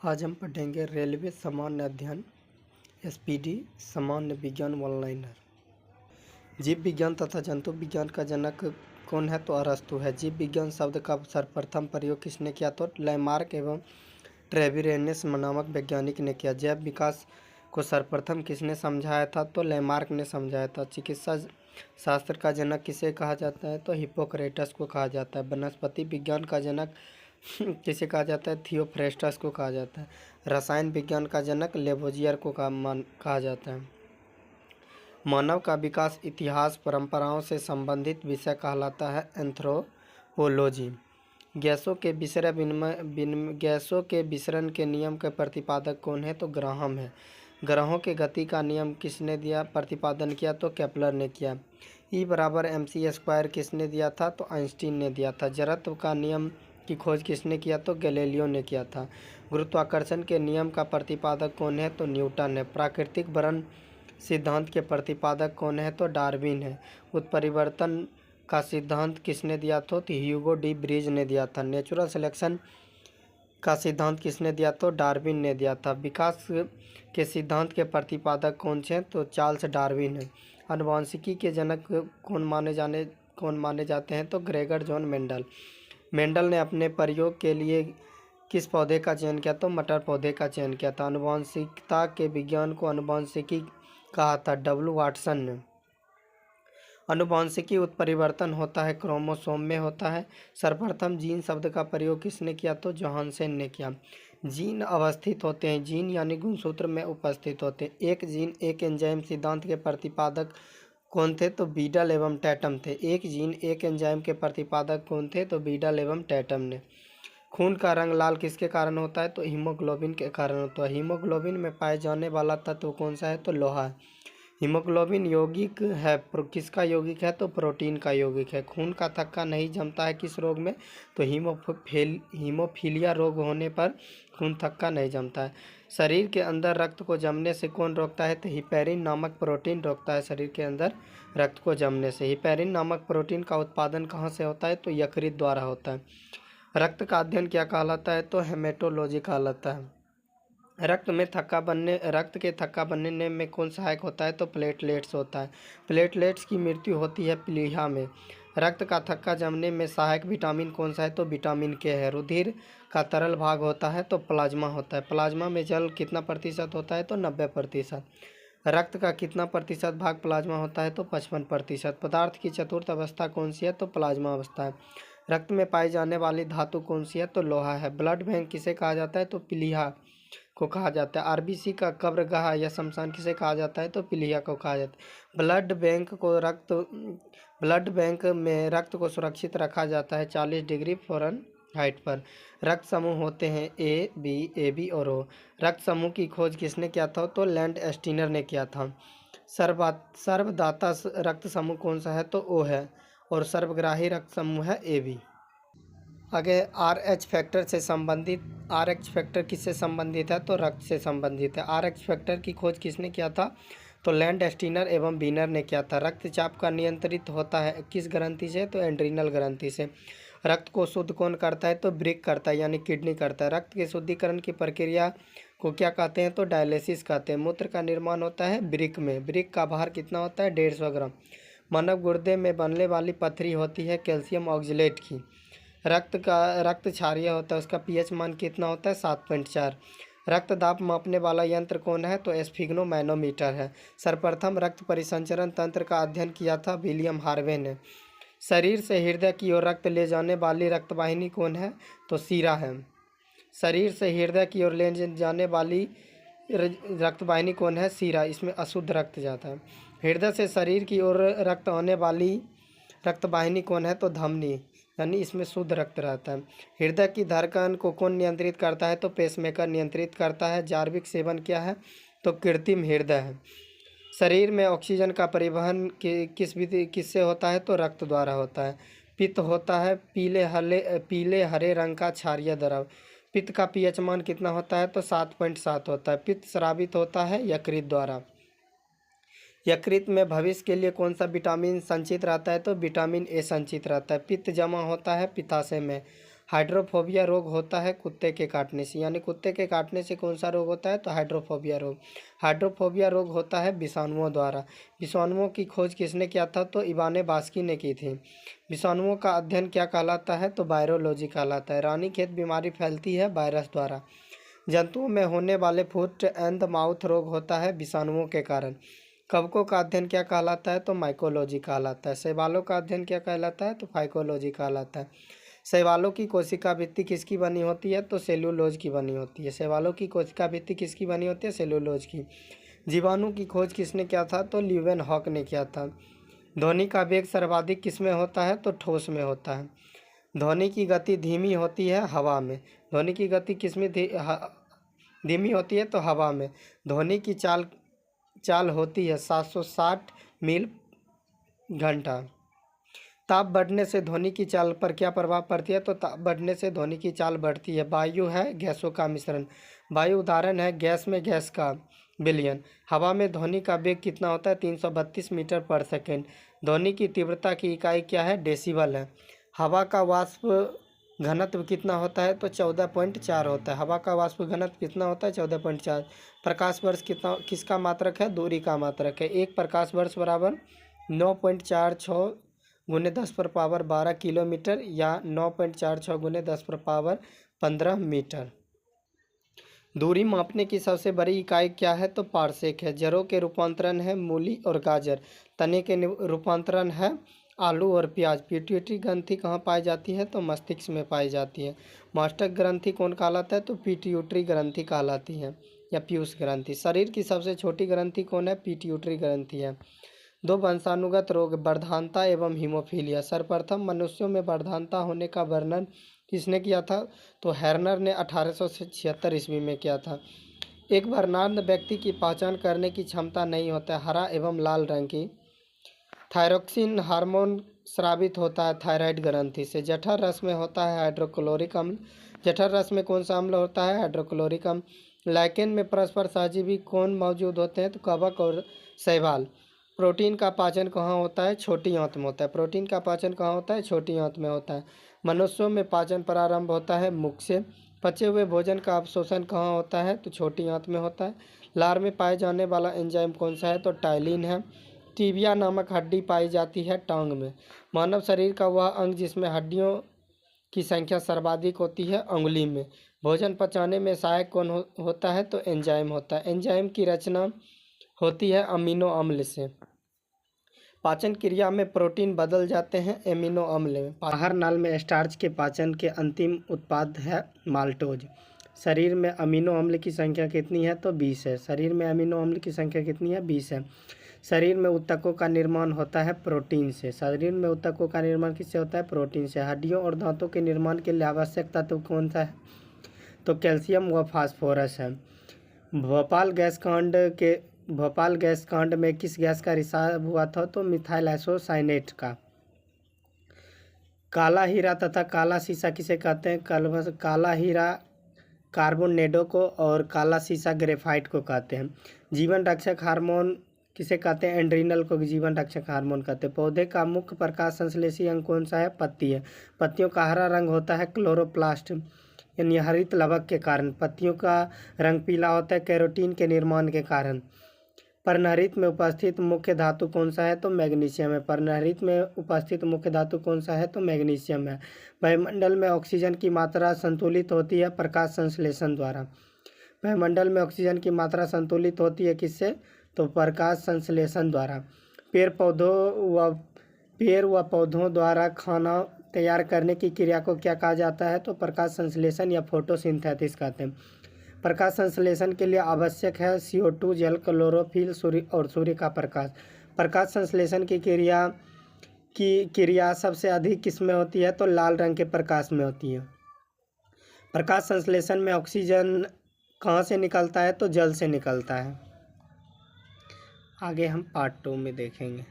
आज हम पढ़ेंगे रेलवे सामान्य अध्ययन एसपीडी सामान्य विज्ञान वन लाइनर। जीव विज्ञान तथा जंतु विज्ञान का जनक कौन है? तो अरस्तु है। जीव विज्ञान शब्द का सर्वप्रथम प्रयोग किसने किया? तो लैमार्क एवं ट्रेविरेनियस नामक वैज्ञानिक ने किया। जैव विकास को सर्वप्रथम किसने समझाया था? तो लैमार्क ने समझाया था। चिकित्सा शास्त्र का जनक किसे कहा जाता है? तो हिप्पोक्रेटस को कहा जाता है। वनस्पति विज्ञान का जनक किसे कहा जाता है? थियोफ्रेस्टस को कहा जाता है। रसायन विज्ञान का जनक लेवोजियर को कहा जाता है। मानव का विकास इतिहास परंपराओं से संबंधित विषय कहलाता है एंथ्रोपोलॉजी। गैसों के विसरण के नियम के प्रतिपादक कौन है? तो ग्राहम है। ग्रहों के गति का नियम किसने दिया प्रतिपादन किया? तो केपलर ने किया। E=mc² किसने दिया था? तो आइंस्टीन ने दिया था। जड़त्व का नियम की खोज किसने किया? तो गैलीलियो ने किया था। गुरुत्वाकर्षण के नियम का प्रतिपादक कौन है? तो न्यूटन है। प्राकृतिक वर्ण सिद्धांत के प्रतिपादक कौन है? तो डार्विन है। उत्परिवर्तन का सिद्धांत किसने दिया था? तो ह्यूगो डी ब्रीज ने दिया था। नेचुरल सिलेक्शन का सिद्धांत किसने दिया? तो डार्विन ने दिया था। विकास के सिद्धांत के प्रतिपादक कौन से हैं? तो चार्ल्स डार्विन है। आनुवंशिकी के जनक कौन माने जाते हैं? तो ग्रेगर जॉन मेंडल। मेंडल ने अपने प्रयोग के लिए किस पौधे का चयन किया? तो मटर पौधे का चयन किया था। आनुवंशिकता के विज्ञान को आनुवंशिकी कहा था W वाटसन ने। आनुवंशिकी उत्परिवर्तन होता है क्रोमोसोम में होता है। सर्वप्रथम जीन शब्द का प्रयोग किसने किया? तो जोहानसेन ने किया। जीन अवस्थित होते हैं। जीन यानी गुणसूत्र में उपस्थित होते हैं। एक जीन एक एंजाइम सिद्धांत के प्रतिपादक कौन थे? तो बीडल एवं टैटम थे। एक जीन एक एंजाइम के प्रतिपादक कौन थे? तो बीडल एवं टैटम ने। खून का रंग लाल किसके कारण होता है? तो हीमोग्लोबिन के कारण होता है। हीमोग्लोबिन में पाए जाने वाला तत्व कौन सा है? तो लोहा है। हीमोग्लोबिन यौगिक है। किसका यौगिक है? तो प्रोटीन का यौगिक है। खून का थक्का नहीं जमता है किस रोग में? तो हीमोफीलिया रोग होने पर खून थक्का नहीं जमता है। शरीर के अंदर रक्त को जमने से कौन रोकता है? तो हिपैरिन नामक प्रोटीन रोकता है शरीर के अंदर रक्त को जमने से। हिपैरिन नामक प्रोटीन का उत्पादन कहाँ से होता है? तो यकृत द्वारा होता है। रक्त का अध्ययन क्या कहलाता है? तो हेमेटोलॉजी कहलाता है। रक्त के थक्का बनने में कौन सहायक होता है? तो प्लेटलेट्स होता है। प्लेटलेट्स की मृत्यु होती है प्लीहा में। रक्त का थक्का जमने में सहायक विटामिन कौन सा है? तो विटामिन के है। रुधिर का तरल भाग होता है तो प्लाज्मा होता है। प्लाज्मा में जल कितना प्रतिशत होता है? तो 90%। रक्त का कितना प्रतिशत भाग प्लाज्मा होता है? तो 55%। पदार्थ की चतुर्थ अवस्था कौन सी है? तो प्लाज्मा अवस्था है। रक्त में पाई जाने वाली धातु कौन सी है? तो लोहा है। ब्लड बैंक किसे कहा जाता है? तो प्लीहा को कहा जाता है। आरबीसी का कब्रगाह या शमशान किसे कहा जाता है? तो प्लीहा को कहा जाता है। ब्लड बैंक में रक्त को सुरक्षित रखा जाता है 40 डिग्री फ़ारेनहाइट पर। रक्त समूह होते हैं ए बी और ओ। रक्त समूह की खोज किसने किया था? तो लैंड एस्टीनर ने किया था। सर्वदाता रक्त समूह कौन सा है? तो ओ है। और सर्वग्राही रक्त समूह है ए बी। आगे RH फैक्टर से संबंधित RH फैक्टर किससे संबंधित है? तो रक्त से संबंधित है। RH फैक्टर की खोज किसने किया था? तो लैंड एस्टीनर एवं बीनर ने किया था। रक्तचाप का नियंत्रित होता है किस ग्रंथि से? तो एड्रीनल ग्रंथि से। रक्त को शुद्ध कौन करता है? तो वृक्क करता है यानी किडनी करता है। रक्त के शुद्धिकरण की प्रक्रिया को क्या कहते हैं? तो डायलिसिस कहते हैं। मूत्र का निर्माण होता है वृक्क में। वृक्क का भार कितना होता है? 150 ग्राम। मानव गुर्दे में बनने वाली पथरी होती है कैल्शियम ऑक्जेलेट की। रक्त क्षारीय होता है। उसका pH मान कितना होता है? 7.4। रक्त दाब मापने वाला यंत्र कौन है? तो एस्फिग्नोमैनोमीटर है। सर्वप्रथम रक्त परिसंचरण तंत्र का अध्ययन किया था विलियम हार्वे ने। शरीर से हृदय की ओर रक्त ले जाने वाली रक्तवाहिनी कौन है? तो सीरा है। शरीर से हृदय की ओर ले जाने वाली रक्तवाहिनी कौन है? सीरा। इसमें अशुद्ध रक्त जाता है। हृदय से शरीर की ओर रक्त आने वाली रक्तवाहिनी कौन है? तो धमनी यानी इसमें शुद्ध रक्त रहता है। हृदय की धड़कन को कौन नियंत्रित करता है? तो पेसमेकर नियंत्रित करता है। जार्विक सेवन क्या है? तो कृत्रिम हृदय है। शरीर में ऑक्सीजन का परिवहन किससे होता है? तो रक्त द्वारा होता है। पित्त होता है पीले हरे रंग का क्षारीय द्रव। पित्त का pH मान कितना होता है? तो 7.7 होता है। पित्त स्रावित होता है यकृत द्वारा। यकृत में भविष्य के लिए कौन सा विटामिन संचित रहता है? तो विटामिन ए संचित रहता है। पित्त जमा होता है पित्ताशय में। हाइड्रोफोबिया रोग होता है कुत्ते के काटने से, यानी कुत्ते के काटने से कौन सा रोग होता है? तो हाइड्रोफोबिया रोग। हाइड्रोफोबिया रोग होता है विषाणुओं द्वारा। विषाणुओं की खोज किसने किया था? तो इवाने बास्की ने की थी। विषाणुओं का अध्ययन क्या कहलाता है? तो वायरोलॉजी कहलाता है। रानीखेत बीमारी फैलती है वायरस द्वारा। जंतुओं में होने वाले फुट एंड माउथ रोग होता है विषाणुओं के कारण। कवकों का अध्ययन क्या कहलाता है? तो माइकोलॉजी कहलाता है। शैवालों का अध्ययन क्या कहलाता है? तो फाइकोलॉजी कहलाता है। शैवालों की कोशिका भित्ति किसकी बनी होती है? तो सेल्यूलोज की बनी होती है। शैवालों की कोशिका भित्ति किसकी बनी होती है? सेल्यूलोज की। जीवाणु की खोज किसने किया था? तो ल्यूवेनहॉक ने किया था। ध्वनि का वेग सर्वाधिक किसमें होता है? तो ठोस में होता है। ध्वनि की गति धीमी होती है हवा में। ध्वनि की गति किसमें धीमी होती है? तो हवा में। ध्वनि की चाल होती है 760 मील घंटा। ताप बढ़ने से ध्वनि की चाल पर क्या प्रभाव पड़ती है? तो ताप बढ़ने से ध्वनि की चाल बढ़ती है। वायु है गैसों का मिश्रण। वायु उदाहरण है गैस में गैस का विलयन। हवा में ध्वनि का वेग कितना होता है? 332 मीटर पर सेकेंड। ध्वनि की तीव्रता की इकाई क्या है? डेसिबल है। हवा का वाष्प घनत्व कितना होता है? तो 14.4 होता है। हवा का वाष्प घनत्व कितना होता है? 14.4। प्रकाश वर्ष किसका मात्रक है? दूरी का मात्रक है। एक प्रकाश वर्ष बराबर 9.46 गुने 10⁻12 किलोमीटर या 9.46 गुने 10⁻15 मीटर। दूरी मापने की सबसे बड़ी इकाई क्या है? तो पारसेक है। जड़ों के रूपांतरण है मूली और गाजर। तने के रूपांतरण है आलू और प्याज। पिट्यूटरी ग्रंथि कहाँ पाई जाती है? तो मस्तिष्क में पाई जाती है। मास्टक ग्रंथि कौन कहलाता है? तो पिट्यूटरी ग्रंथि कहलाती है या पीयूष ग्रंथि। शरीर की सबसे छोटी ग्रंथि कौन है? पिट्यूटरी ग्रंथि है। दो वंशानुगत रोग वर्धानता एवं हीमोफीलिया। सर्वप्रथम मनुष्यों में वर्धानता होने का वर्णन किसने किया था? तो हैरनर ने 1876 ईस्वी में किया था। एक वर्णांध व्यक्ति की पहचान करने की क्षमता नहीं होता है। हरा एवं लाल रंग की थायरोक्सिन हार्मोन स्रावित होता है थायराइड ग्रंथि से। जठर रस में होता है हाइड्रोक्लोरिक अम्ल। जठर रस में कौन सा अम्ल होता है? हाइड्रोक्लोरिक अम्ल। लाइकेन में परस्पर सहजीवी कौन मौजूद होते हैं? तो कवक और शैवाल। प्रोटीन का पाचन कहाँ होता है? छोटी आंत में होता है। प्रोटीन का पाचन कहाँ होता है? छोटी आंत में होता है। मनुष्यों में पाचन प्रारंभ होता है मुख से। पचे हुए भोजन का अवशोषण कहाँ होता है? तो छोटी आंत में होता है। लार में पाए जाने वाला एंजाइम कौन सा है? तो टाइलिन है। टीबिया नामक हड्डी पाई जाती है टांग में। मानव शरीर का वह अंग जिसमें हड्डियों की संख्या सर्वाधिक होती है अंगुली में। भोजन पचाने में सहायक कौन होता है? तो एंजाइम होता है। एंजाइम की रचना होती है अमीनो अम्ल से। पाचन क्रिया में प्रोटीन बदल जाते हैं एमिनो अम्ल में। आहार नाल में स्टार्च के पाचन के अंतिम उत्पाद है माल्टोज। शरीर में अमीनो अम्ल की संख्या कितनी है? तो 20 है। शरीर में अमीनो अम्ल की संख्या कितनी है? 20 है। शरीर में ऊतकों का निर्माण होता है प्रोटीन से। शरीर में ऊतकों का निर्माण किससे होता है? प्रोटीन से। हड्डियों और दांतों के निर्माण के लिए आवश्यक तत्व कौन सा है? तो कैल्शियम व फास्फोरस है। भोपाल गैस कांड में किस गैस का रिसाव हुआ था? तो मिथाइल आइसोसाइनेट का। काला हीरा तथा काला सीसा किसे कहते हैं? काला हीरा कार्बोनेडो को और काला सीसा ग्रेफाइट को कहते हैं। जीवन रक्षक हार्मोन किसे कहते हैं? एंड्रीनल को जीवन रक्षक हार्मोन कहते हैं। पौधे का मुख्य प्रकाश संश्लेषी अंग कौन सा है? पत्ती है। पत्तियों का हरा रंग होता है क्लोरोप्लास्ट यानी हरित लवक के कारण। पत्तियों का रंग पीला होता है कैरोटीन के निर्माण के कारण। पर्णहरित में उपस्थित मुख्य धातु कौन सा है? तो मैग्नीशियम है। पर्णहरित में उपस्थित मुख्य धातु कौन सा है? तो मैग्नीशियम है। वायुमंडल में ऑक्सीजन की मात्रा संतुलित होती है प्रकाश संश्लेषण द्वारा। वायुमंडल में ऑक्सीजन की मात्रा संतुलित होती है किससे? तो प्रकाश संश्लेषण द्वारा। पेड़ व पौधों द्वारा खाना तैयार करने की क्रिया को क्या कहा जाता है? तो प्रकाश संश्लेषण या फोटोसिंथेसिस कहते हैं। प्रकाश संश्लेषण के लिए आवश्यक है CO2 जल, क्लोरोफिल, सूर्य का प्रकाश। प्रकाश संश्लेषण की क्रिया सबसे अधिक किसमें होती है? तो लाल रंग के प्रकाश में होती है। प्रकाश संश्लेषण में ऑक्सीजन कहाँ से निकलता है? तो जल से निकलता है। आगे हम पार्ट 2 में देखेंगे।